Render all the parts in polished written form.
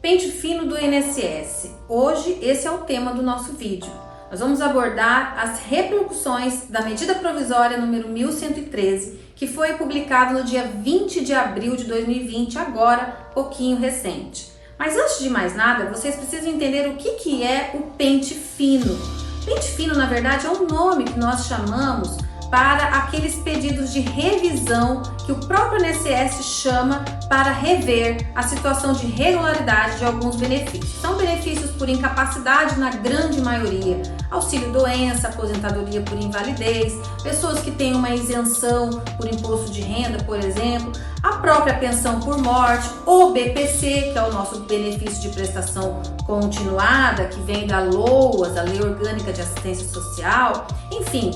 Pente fino do INSS. Hoje esse é o tema do nosso vídeo. Nós vamos abordar as repercussões da medida provisória número 1113, que foi publicada no dia 20 de abril de 2020, agora pouquinho recente. Mas antes de mais nada, vocês precisam entender o que é o pente fino. Pente fino, na verdade, é um nome que nós chamamos para aqueles pedidos de revisão que o próprio INSS chama para rever a situação de regularidade de alguns benefícios. São benefícios por incapacidade na grande maioria, auxílio-doença, aposentadoria por invalidez, pessoas que têm uma isenção por imposto de renda, por exemplo, a própria pensão por morte, o BPC, que é o nosso benefício de prestação continuada, que vem da LOAS, a Lei Orgânica de Assistência Social, enfim.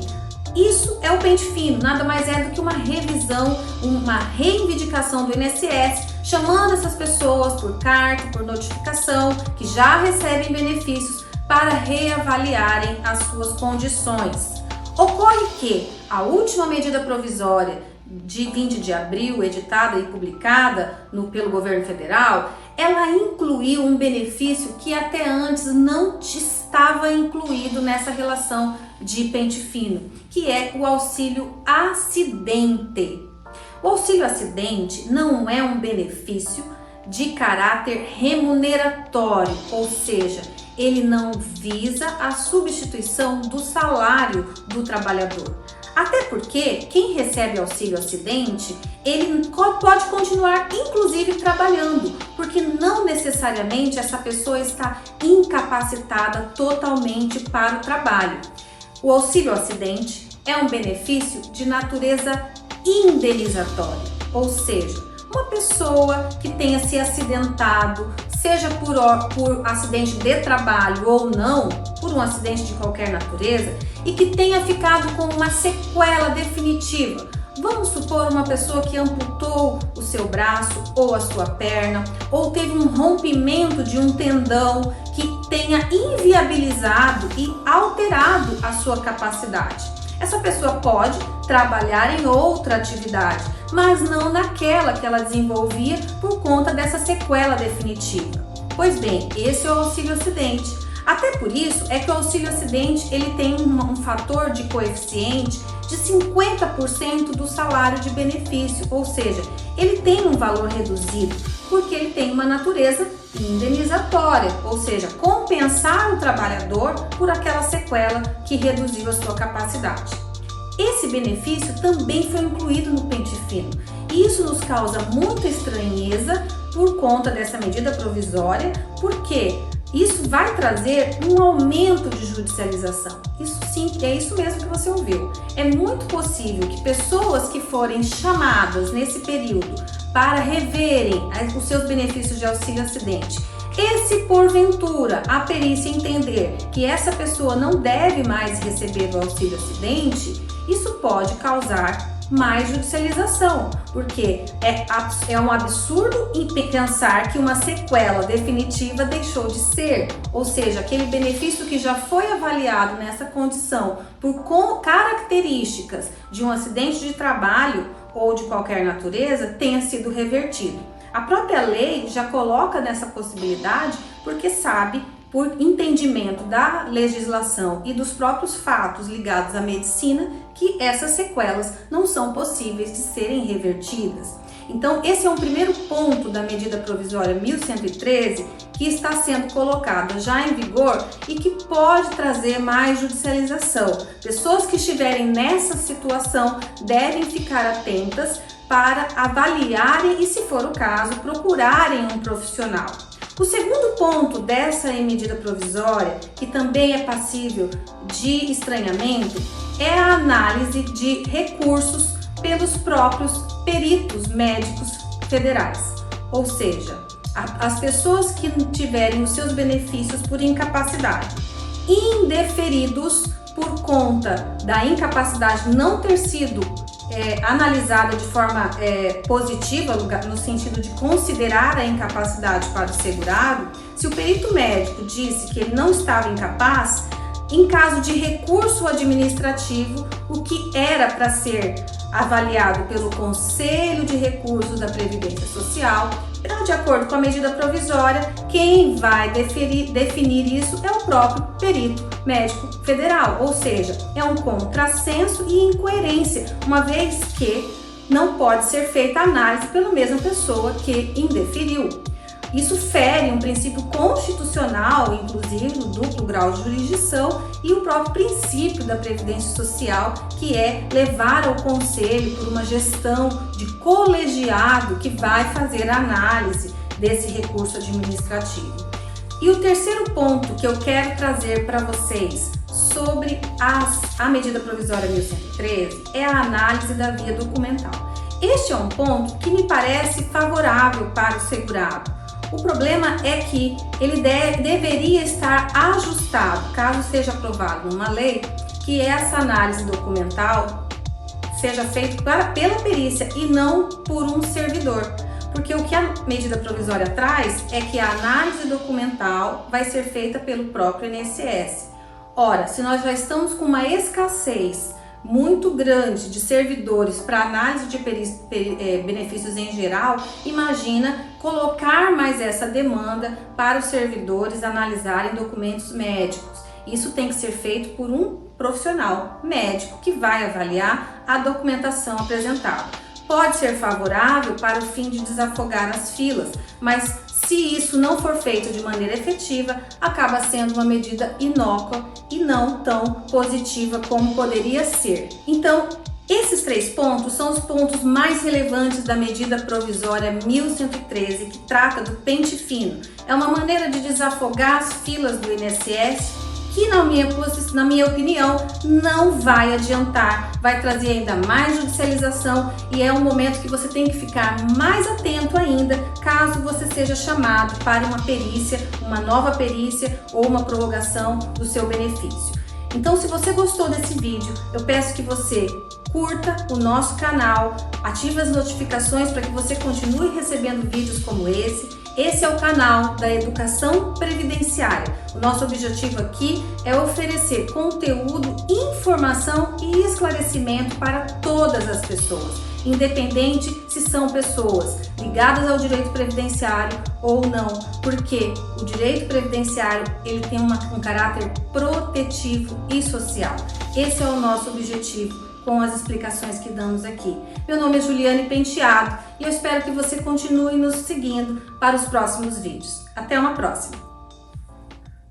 Isso é o pente fino, nada mais é do que uma revisão, uma reivindicação do INSS, chamando essas pessoas por carta, por notificação, que já recebem benefícios, para reavaliarem as suas condições. Ocorre que a última medida provisória de 20 de abril, editada e publicada pelo governo federal, ela incluiu um benefício que até antes não estava incluído nessa relação de pente fino, que é o auxílio acidente. O auxílio acidente não é um benefício de caráter remuneratório, ou seja, ele não visa a substituição do salário do trabalhador. Até porque quem recebe auxílio acidente, ele pode continuar inclusive trabalhando, porque não necessariamente essa pessoa está incapacitada totalmente para o trabalho. O auxílio acidente é um benefício de natureza indenizatória, ou seja, uma pessoa que tenha se acidentado, seja por acidente de trabalho ou não, por um acidente de qualquer natureza, e que tenha ficado com uma sequela definitiva. Vamos supor uma pessoa que amputou o seu braço ou a sua perna, ou teve um rompimento de um tendão que tenha inviabilizado e alterado a sua capacidade. Essa pessoa pode trabalhar em outra atividade, mas não naquela que ela desenvolvia por conta dessa sequela definitiva. Pois bem, esse é o auxílio acidente. Até por isso é que o auxílio acidente ele tem um fator de coeficiente de 50% do salário de benefício, ou seja, ele tem um valor reduzido porque ele tem uma natureza indenizatória, ou seja, compensar o trabalhador por aquela sequela que reduziu a sua capacidade. Esse benefício também foi incluído no pente fino e isso nos causa muita estranheza por conta dessa medida provisória, porque isso vai trazer um aumento de judicialização. Isso sim, é isso mesmo que você ouviu. É muito possível que pessoas que forem chamadas nesse período para reverem os seus benefícios de auxílio acidente, e se porventura a perícia entender que essa pessoa não deve mais receber o auxílio acidente, isso pode causar mais judicialização, porque é um absurdo pensar que uma sequela definitiva deixou de ser, ou seja, aquele benefício que já foi avaliado nessa condição por características de um acidente de trabalho ou de qualquer natureza tenha sido revertido. A própria lei já coloca nessa possibilidade porque sabe, por entendimento da legislação e dos próprios fatos ligados à medicina, que essas sequelas não são possíveis de serem revertidas. Então, esse é um primeiro ponto da medida provisória 1113 que está sendo colocada já em vigor e que pode trazer mais judicialização. Pessoas que estiverem nessa situação devem ficar atentas para avaliarem e, se for o caso, procurarem um profissional. O segundo ponto dessa medida provisória, que também é passível de estranhamento, é a análise de recursos pelos próprios peritos médicos federais. Ou seja, as pessoas que tiverem os seus benefícios por incapacidade indeferidos por conta da incapacidade não ter sido analisada de forma positiva, no sentido de considerar a incapacidade para o segurado, se o perito médico disse que ele não estava incapaz, em caso de recurso administrativo, o que era para ser avaliado pelo Conselho de Recursos da Previdência Social De acordo com a medida provisória, quem vai definir isso é o próprio perito médico federal, ou seja, é um contrassenso e incoerência, uma vez que não pode ser feita análise pela mesma pessoa que indeferiu. Isso fere um princípio constitucional, inclusive do duplo grau de jurisdição, e o próprio princípio da Previdência Social, que é levar ao conselho por uma gestão de colegiado que vai fazer a análise desse recurso administrativo. E o terceiro ponto que eu quero trazer para vocês sobre a medida provisória 1113 é a análise da via documental. Este é um ponto que me parece favorável para o segurado. O problema é que ele deveria estar ajustado, caso seja aprovado uma lei, que essa análise documental seja feita pela perícia e não por um servidor. Porque o que a medida provisória traz é que a análise documental vai ser feita pelo próprio INSS. Ora, se nós já estamos com uma escassez muito grande de servidores para análise de benefícios em geral, imagina colocar mais essa demanda para os servidores analisarem documentos médicos. Isso tem que ser feito por um profissional médico que vai avaliar a documentação apresentada. Pode ser favorável para o fim de desafogar as filas, mas se isso não for feito de maneira efetiva, acaba sendo uma medida inócua e não tão positiva como poderia ser. Então, esses 3 pontos são os pontos mais relevantes da medida provisória 1113, que trata do pente fino. É uma maneira de desafogar as filas do INSS que, na minha opinião, não vai adiantar, vai trazer ainda mais judicialização e é um momento que você tem que ficar mais atento ainda caso você seja chamado para uma perícia, uma nova perícia ou uma prorrogação do seu benefício. Então, se você gostou desse vídeo, eu peço que você curta o nosso canal, ative as notificações para que você continue recebendo vídeos como esse. Esse é o canal da Educação Previdenciária. O nosso objetivo aqui é oferecer conteúdo, informação e esclarecimento para todas as pessoas, independente se são pessoas ligadas ao direito previdenciário ou não, porque o direito previdenciário ele tem um caráter protetivo e social. Esse é o nosso objetivo com as explicações que damos aqui. Meu nome é Juliane Penteado e eu espero que você continue nos seguindo para os próximos vídeos. Até uma próxima!